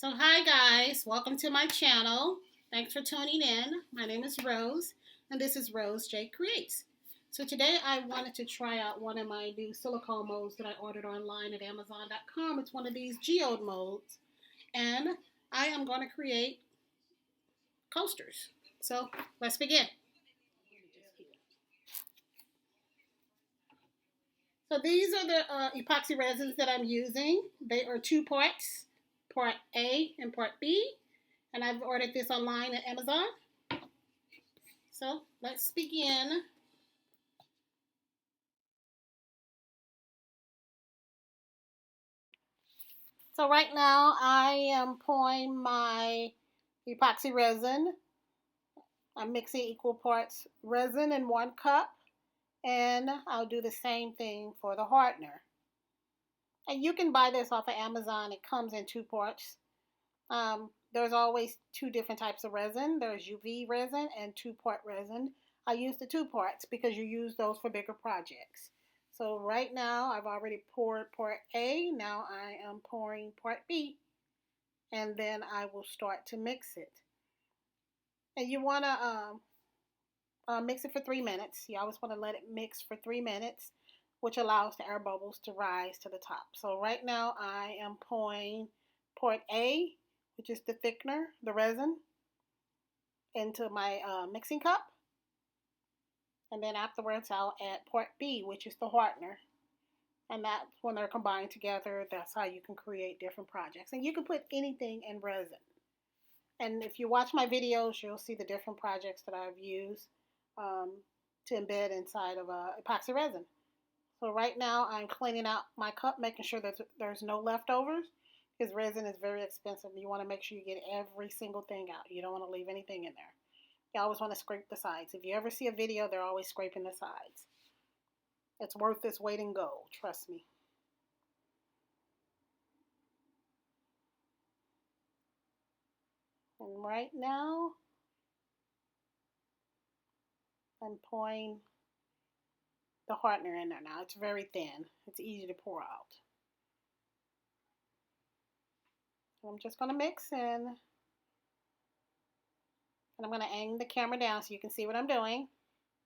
So hi guys, welcome to my channel. Thanks for tuning in. My name is Rose and this is RoseJayCreates. So today I wanted to try out one of my new silicone molds that I ordered online at Amazon.com. It's one of these geode molds and I am going to create coasters. So let's begin. So these are the epoxy resins that I'm using. They are two parts, part A and part B. And I've ordered this online at Amazon. So let's begin. So right now I am pouring my epoxy resin. I'm mixing equal parts resin in 1 cup, and I'll do the same thing for the hardener. And you can buy this off of Amazon. It comes in 2 parts. There's always 2 different types of resin. There's UV resin and 2-part resin. I use the 2 parts because you use those for bigger projects. So right now I've already poured part A. Now I am pouring part B. And then I will start to mix it. And you want to mix it for 3 minutes. You always want to let it mix for 3 minutes, which allows the air bubbles to rise to the top. So right now I am pouring part A, which is the thickener, the resin, into my mixing cup. And then afterwards I'll add part B, which is the hardener. And that's when they're combined together. That's how you can create different projects. And you can put anything in resin. And if you watch my videos, you'll see the different projects that I've used to embed inside of epoxy resin. So right now I'm cleaning out my cup, making sure that there's no leftovers, because resin is very expensive. You want to make sure you get every single thing out. You don't want to leave anything in there. You always want to scrape the sides. If you ever see a video, they're always scraping the sides. It's worth its weight in gold, trust me. And right now I'm pouring the hardener in there now. It's very thin. It's easy to pour out. I'm just going to mix in. And I'm going to aim the camera down so you can see what I'm doing.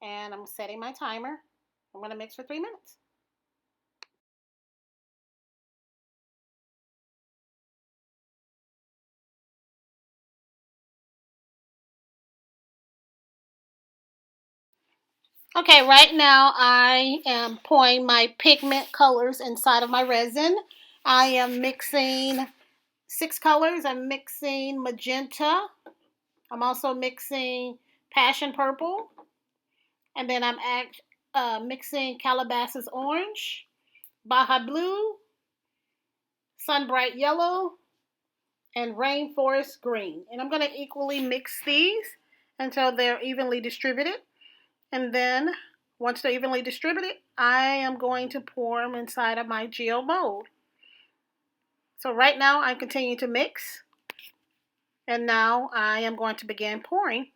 And I'm setting my timer. I'm going to mix for 3 minutes. Okay, right now I am pouring my pigment colors inside of my resin. I am mixing 6 colors. I'm mixing magenta. I'm also mixing passion purple. And then I'm mixing Calabasas orange, Baja blue, Sunbright yellow, and Rainforest green. And I'm going to equally mix these until they're evenly distributed. And then once they're evenly distributed, I am going to pour them inside of my geode mold. So right now I continue to mix. And now I am going to begin pouring.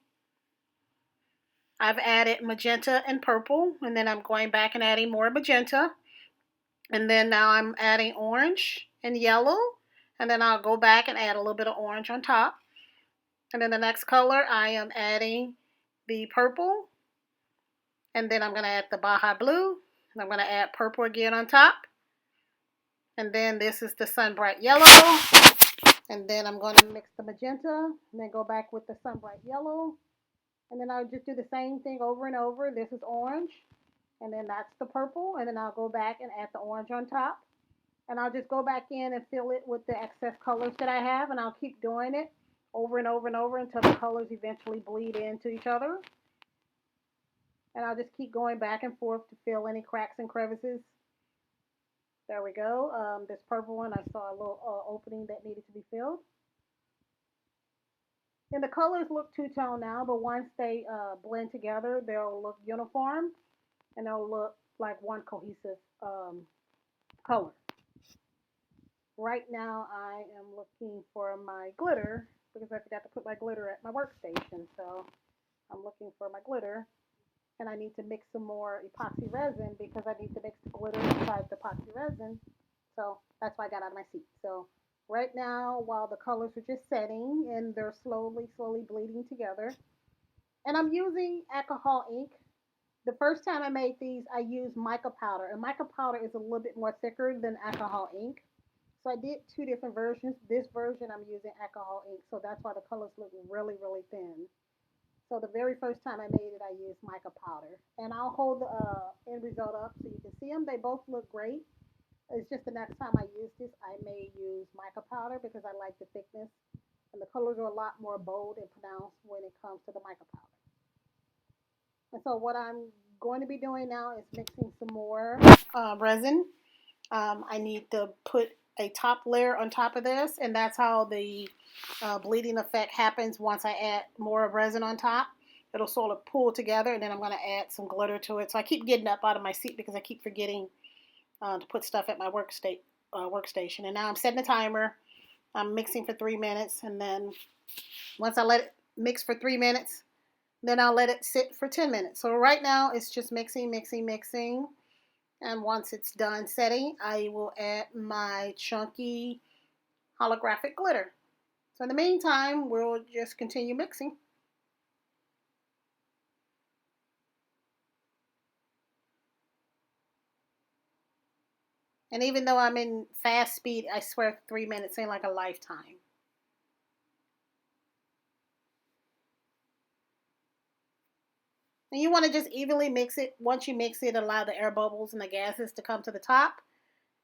I've added magenta and purple, and then I'm going back and adding more magenta. And then now I'm adding orange and yellow. And then I'll go back and add a little bit of orange on top. And then the next color, I am adding the purple. And then I'm going to add the Baja blue. And I'm going to add purple again on top. And then this is the Sunbright yellow. And then I'm going to mix the magenta. And then go back with the Sunbright yellow. And then I'll just do the same thing over and over. This is orange. And then that's the purple. And then I'll go back and add the orange on top. And I'll just go back in and fill it with the excess colors that I have. And I'll keep doing it over and over and over until the colors eventually bleed into each other. And I'll just keep going back and forth to fill any cracks and crevices. There we go. This purple one, I saw a little opening that needed to be filled. And the colors look two-tone now, but once they blend together, they'll look uniform. And they'll look like one cohesive color. Right now I am looking for my glitter because I forgot to put my glitter at my workstation. So I'm looking for my glitter. And I need to mix some more epoxy resin because I need to mix the glitter inside the epoxy resin. So that's why I got out of my seat. So right now while the colors are just setting and they're slowly bleeding together. And I'm using alcohol ink. The first time I made these, I used mica powder, and mica powder is a little bit more thicker than alcohol ink. So I did two different versions. This version I'm using alcohol ink, so that's why the colors look really thin. So the very first time I made it, I used mica powder. And I'll hold the end result up so you can see them. They both look great. It's just the next time I use this, I may use mica powder because I like the thickness. And the colors are a lot more bold and pronounced when it comes to the mica powder. And so what I'm going to be doing now is mixing some more resin. I need to put a top layer on top of this, and that's how the bleeding effect happens once I add more resin on top. It'll sort of pull together, and then I'm going to add some glitter to it. So I keep getting up out of my seat because I keep forgetting to put stuff at my workstation. And now I'm setting a timer. I'm mixing for 3 minutes, and then once I let it mix for 3 minutes, then I'll let it sit for 10 minutes. So right now it's just mixing. And once it's done setting, I will add my chunky holographic glitter. So in the meantime, we'll just continue mixing. And even though I'm in fast speed, I swear 3 minutes ain't like a lifetime. And you want to just evenly mix it. Once you mix it, allow the air bubbles and the gases to come to the top.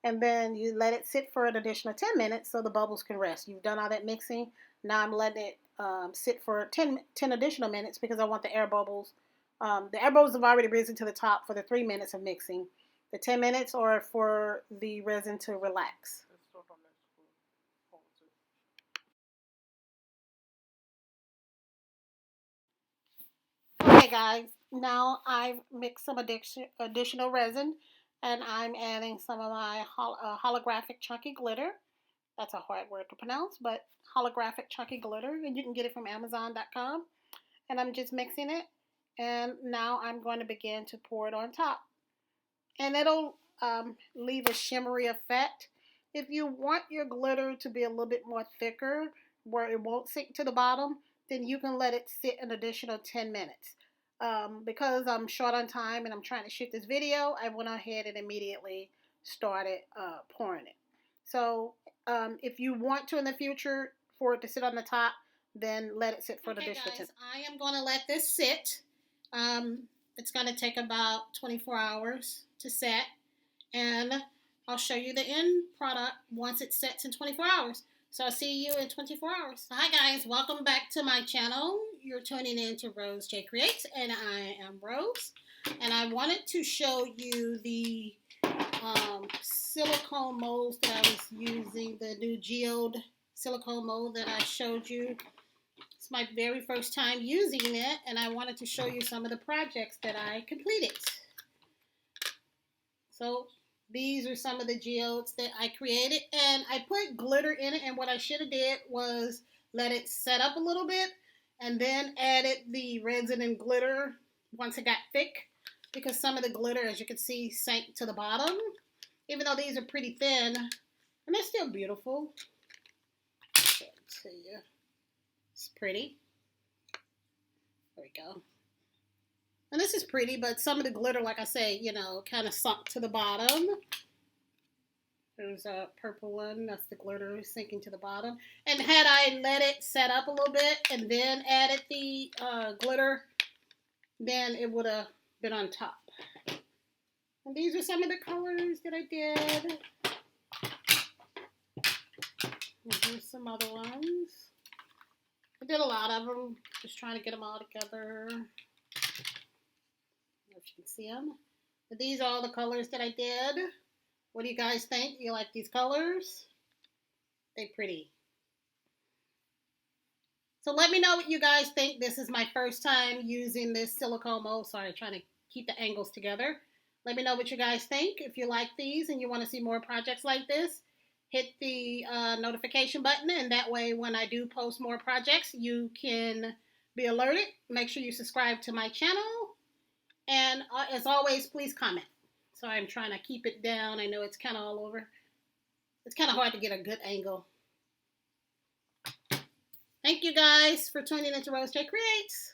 And then you let it sit for an additional 10 minutes so the bubbles can rest. You've done all that mixing. Now I'm letting it sit for 10 additional minutes because I want the air bubbles. The air bubbles have already risen to the top for the 3 minutes of mixing. The 10 minutes are for the resin to relax. Okay guys, now I've mixed some additional resin and I'm adding some of my holographic chunky glitter. That's a hard word to pronounce, but holographic chunky glitter, and you can get it from Amazon.com. And I'm just mixing it, and now I'm going to begin to pour it on top. And it'll leave a shimmery effect. If you want your glitter to be a little bit more thicker, where it won't sink to the bottom, then you can let it sit an additional 10 minutes. Because I'm short on time and I'm trying to shoot this video, I went ahead and immediately started pouring it. So if you want to in the future for it to sit on the top, then let it sit for an additional 10 minutes. I am going to let this sit. It's going to take about 24 hours to set, and I'll show you the end product once it sets in 24 hours. So I'll see you in 24 hours. Hi guys, welcome back to my channel. You're tuning in to RoseJayCreates, and I am Rose. And I wanted to show you the silicone molds that I was using, the new geode silicone mold that I showed you. It's my very first time using it, and I wanted to show you some of the projects that I completed. So these are some of the geodes that I created, and I put glitter in it, and what I should have did was let it set up a little bit and then added the resin and glitter once it got thick, because some of the glitter, as you can see, sank to the bottom, even though these are pretty thin, and they're still beautiful. I'll show it to you. It's pretty. There we go. And this is pretty, but some of the glitter, like I say, you know, kind of sunk to the bottom. There's a purple one. That's the glitter sinking to the bottom. And had I let it set up a little bit and then added the glitter, then it would have been on top. And these are some of the colors that I did. And here's some other ones. I did a lot of them, just trying to get them all together. If you can see them. But these are all the colors that I did. What do you guys think? You like these colors? They're pretty. So let me know what you guys think. This is my first time using this silicone mold. Sorry, trying to keep the angles together. Let me know what you guys think. If you like these and you want to see more projects like this, hit the notification button, and that way when I do post more projects, you can be alerted. Make sure you subscribe to my channel, and as always, please comment. Sorry, I'm trying to keep it down. I know it's kind of all over. It's kind of hard to get a good angle. Thank you guys for tuning into Rose J Creates.